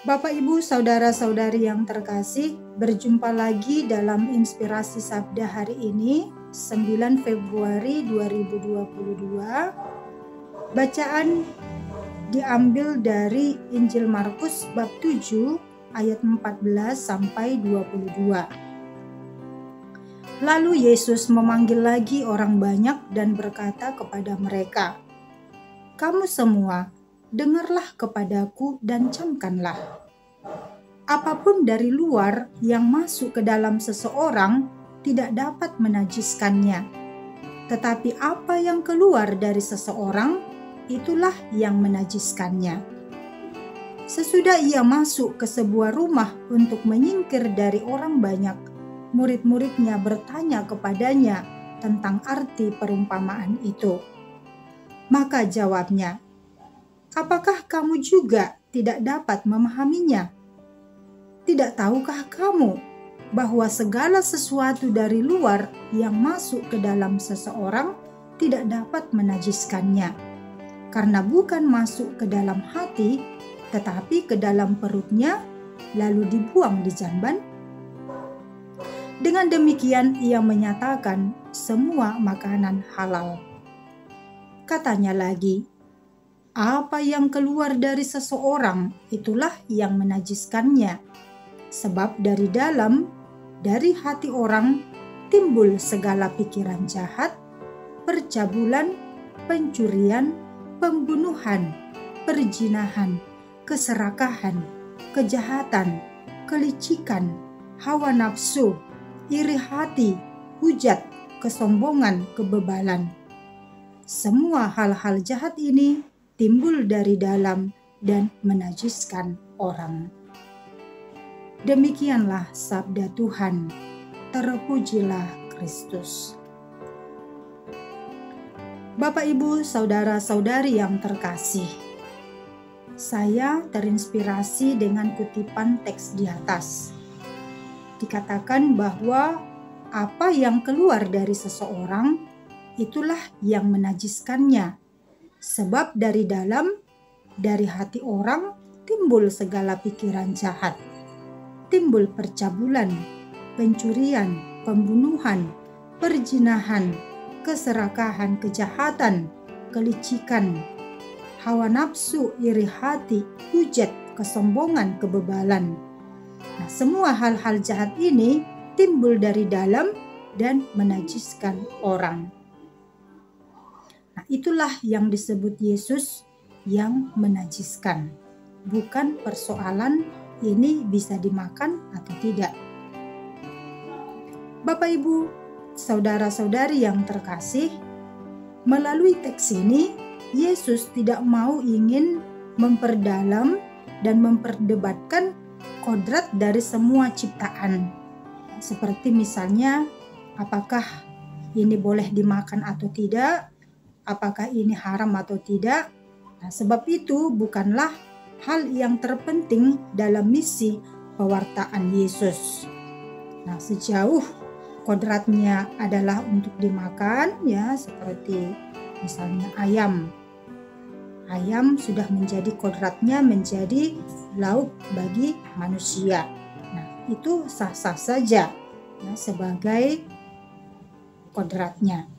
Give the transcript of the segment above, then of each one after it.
Bapak, Ibu, Saudara-saudari yang terkasih, berjumpa lagi dalam Inspirasi Sabda hari ini, 9 Februari 2022. Bacaan diambil dari Injil Markus bab 7 ayat 14 sampai 22. Lalu Yesus memanggil lagi orang banyak dan berkata kepada mereka, "Kamu semua, dengarlah kepadaku dan camkanlah. Apapun dari luar yang masuk ke dalam seseorang tidak dapat menajiskannya. Tetapi apa yang keluar dari seseorang, itulah yang menajiskannya." Sesudah ia masuk ke sebuah rumah untuk menyingkir dari orang banyak, murid-muridnya bertanya kepadanya tentang arti perumpamaan itu. Maka jawabnya, "Apakah kamu juga tidak dapat memahaminya? Tidak tahukah kamu bahwa segala sesuatu dari luar yang masuk ke dalam seseorang tidak dapat menajiskannya, karena bukan masuk ke dalam hati, tetapi ke dalam perutnya, lalu dibuang di jamban?" Dengan demikian ia menyatakan semua makanan halal. Katanya lagi, "Apa yang keluar dari seseorang, itulah yang menajiskannya. Sebab dari dalam, dari hati orang, timbul segala pikiran jahat, percabulan, pencurian, pembunuhan, perzinahan, keserakahan, kejahatan, kelicikan, hawa nafsu, iri hati, hujat, kesombongan, kebebalan. Semua hal-hal jahat ini timbul dari dalam dan menajiskan orang." Demikianlah sabda Tuhan. Terpujilah Kristus. Bapak, Ibu, Saudara-saudari yang terkasih, saya terinspirasi dengan kutipan teks di atas. Dikatakan bahwa apa yang keluar dari seseorang, itulah yang menajiskannya. Sebab dari dalam, dari hati orang, timbul segala pikiran jahat. Timbul percabulan, pencurian, pembunuhan, perzinahan, keserakahan, kejahatan, kelicikan, hawa nafsu, iri hati, hujat, kesombongan, kebebalan. Nah, semua hal-hal jahat ini timbul dari dalam dan menajiskan orang. Nah, itulah yang disebut Yesus yang menajiskan. Bukan persoalan ini bisa dimakan atau tidak. Bapak, Ibu, Saudara-saudari yang terkasih, melalui teks ini Yesus tidak mau ingin memperdalam dan memperdebatkan kodrat dari semua ciptaan. Seperti misalnya, apakah ini boleh dimakan atau tidak, apakah ini haram atau tidak. Nah, sebab itu bukanlah hal yang terpenting dalam misi pewartaan Yesus. Nah, sejauh kodratnya adalah untuk dimakan, ya, seperti misalnya ayam. Ayam sudah menjadi kodratnya menjadi lauk bagi manusia. Nah, itu sah-sah saja, ya, sebagai kodratnya.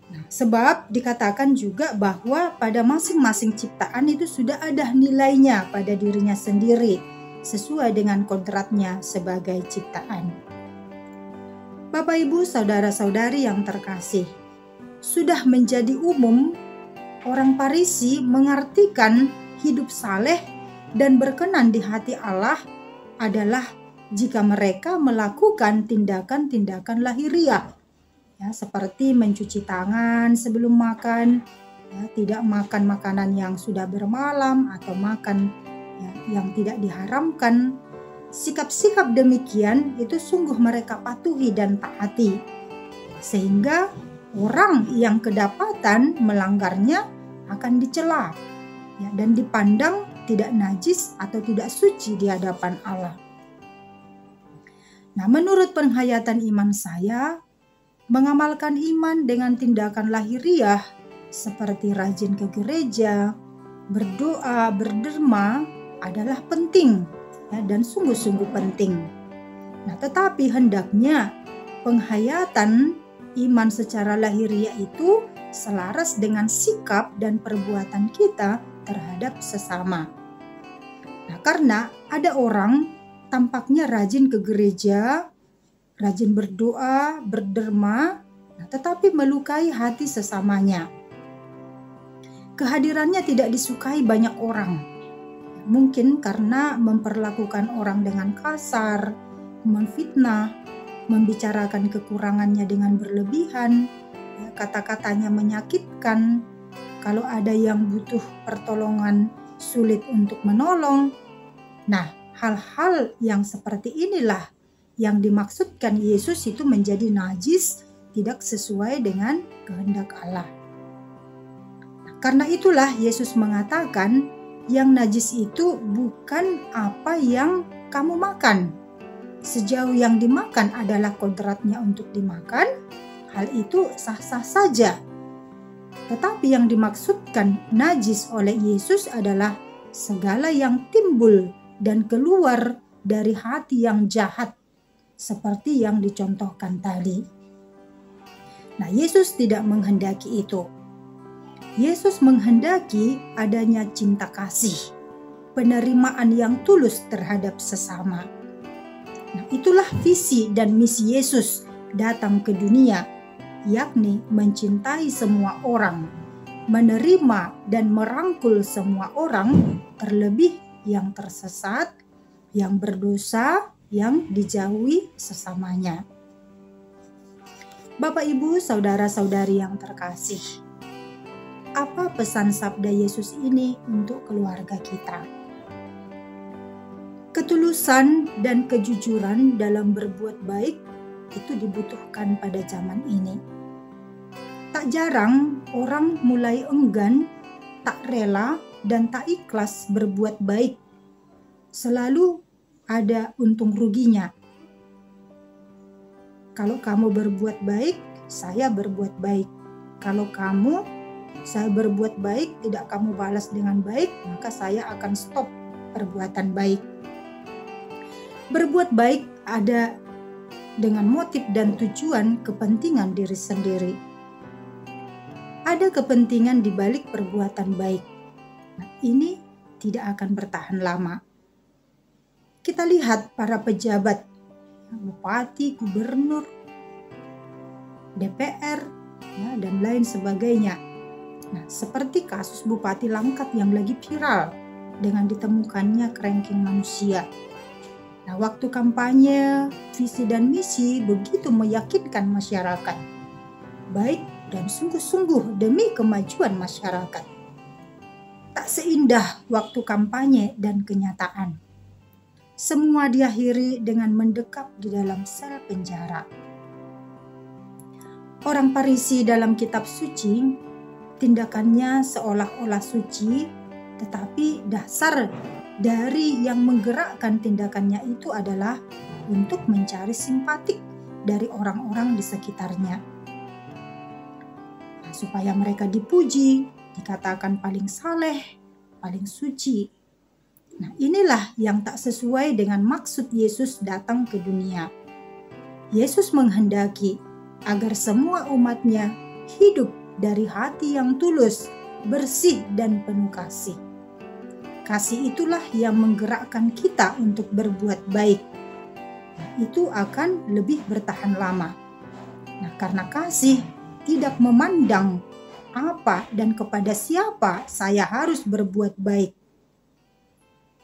Nah, sebab dikatakan juga bahwa pada masing-masing ciptaan itu sudah ada nilainya pada dirinya sendiri, sesuai dengan kodratnya sebagai ciptaan. Bapak, Ibu, Saudara-saudari yang terkasih, sudah menjadi umum orang Farisi mengartikan hidup saleh dan berkenan di hati Allah adalah jika mereka melakukan tindakan-tindakan lahiriah, ya, seperti mencuci tangan sebelum makan, ya, tidak makan makanan yang sudah bermalam atau makan, ya, yang tidak diharamkan. Sikap-sikap demikian itu sungguh mereka patuhi dan taati, sehingga orang yang kedapatan melanggarnya akan dicela, ya, dan dipandang tidak najis atau tidak suci di hadapan Allah. Nah, menurut penghayatan iman saya, mengamalkan iman dengan tindakan lahiriah seperti rajin ke gereja, berdoa, berderma adalah penting ya, dan sungguh-sungguh penting. Nah, tetapi hendaknya penghayatan iman secara lahiriah itu selaras dengan sikap dan perbuatan kita terhadap sesama. Nah, karena ada orang tampaknya rajin ke gereja, rajin berdoa, berderma, nah, tetapi melukai hati sesamanya. Kehadirannya tidak disukai banyak orang. Mungkin karena memperlakukan orang dengan kasar, memfitnah, membicarakan kekurangannya dengan berlebihan, kata-katanya menyakitkan. Kalau ada yang butuh pertolongan, sulit untuk menolong. Nah, hal-hal yang seperti inilah yang dimaksudkan Yesus itu menjadi najis, tidak sesuai dengan kehendak Allah. Karena itulah Yesus mengatakan yang najis itu bukan apa yang kamu makan. Sejauh yang dimakan adalah kodratnya untuk dimakan, hal itu sah-sah saja. Tetapi yang dimaksudkan najis oleh Yesus adalah segala yang timbul dan keluar dari hati yang jahat, seperti yang dicontohkan tadi. Nah, Yesus tidak menghendaki itu. Yesus menghendaki adanya cinta kasih, penerimaan yang tulus terhadap sesama. Nah, itulah visi dan misi Yesus datang ke dunia, yakni mencintai semua orang, menerima dan merangkul semua orang, terlebih yang tersesat, yang berdosa, yang dijauhi sesamanya. Bapak, Ibu, saudara-saudari yang terkasih, apa pesan sabda Yesus ini untuk keluarga kita? Ketulusan dan kejujuran dalam berbuat baik itu dibutuhkan pada zaman ini. Tak jarang orang mulai enggan, tak rela, dan tak ikhlas berbuat baik. Selalu ada untung ruginya. Kalau kamu berbuat baik, saya berbuat baik. Kalau saya berbuat baik, tidak kamu balas dengan baik, maka saya akan stop perbuatan baik. Berbuat baik ada dengan motif dan tujuan kepentingan diri sendiri. Ada kepentingan di balik perbuatan baik. Nah, ini tidak akan bertahan lama. Kita lihat para pejabat, bupati, gubernur, DPR, dan lain sebagainya. Nah, seperti kasus Bupati Langkat yang lagi viral dengan ditemukannya kerangkeng manusia. Nah, waktu kampanye, visi dan misi begitu meyakinkan masyarakat, baik dan sungguh-sungguh demi kemajuan masyarakat. Tak seindah waktu kampanye dan kenyataan. Semua diakhiri dengan mendekap di dalam sel penjara. Orang Farisi dalam kitab suci, tindakannya seolah-olah suci, tetapi dasar dari yang menggerakkan tindakannya itu adalah untuk mencari simpatik dari orang-orang di sekitarnya. Nah, supaya mereka dipuji, dikatakan paling saleh, paling suci. Nah, inilah yang tak sesuai dengan maksud Yesus datang ke dunia. Yesus menghendaki agar semua umatnya hidup dari hati yang tulus, bersih, dan penuh kasih. Kasih itulah yang menggerakkan kita untuk berbuat baik. Nah, itu akan lebih bertahan lama. Nah, karena kasih tidak memandang apa dan kepada siapa saya harus berbuat baik.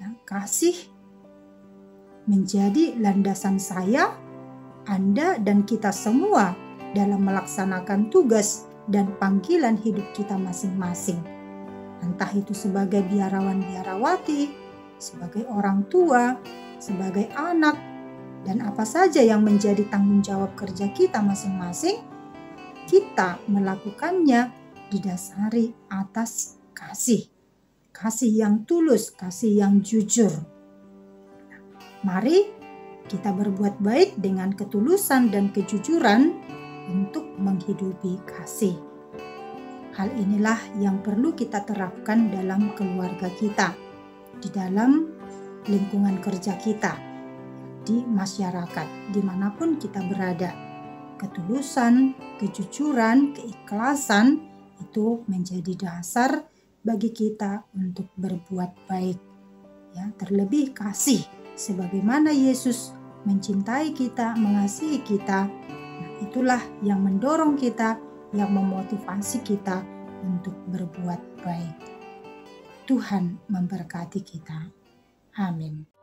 Nah, kasih menjadi landasan saya, Anda, dan kita semua dalam melaksanakan tugas dan panggilan hidup kita masing-masing. Entah itu sebagai biarawan-biarawati, sebagai orang tua, sebagai anak, dan apa saja yang menjadi tanggung jawab kerja kita masing-masing, kita melakukannya didasari atas kasih. Kasih yang tulus, kasih yang jujur. Mari kita berbuat baik dengan ketulusan dan kejujuran untuk menghidupi kasih. Hal inilah yang perlu kita terapkan dalam keluarga kita, di dalam lingkungan kerja kita, di masyarakat, dimanapun kita berada. Ketulusan, kejujuran, keikhlasan itu menjadi dasar bagi kita untuk berbuat baik. Ya, terlebih kasih, sebagaimana Yesus mencintai kita, mengasihi kita. Nah, itulah yang mendorong kita, yang memotivasi kita untuk berbuat baik. Tuhan memberkati kita. Amin.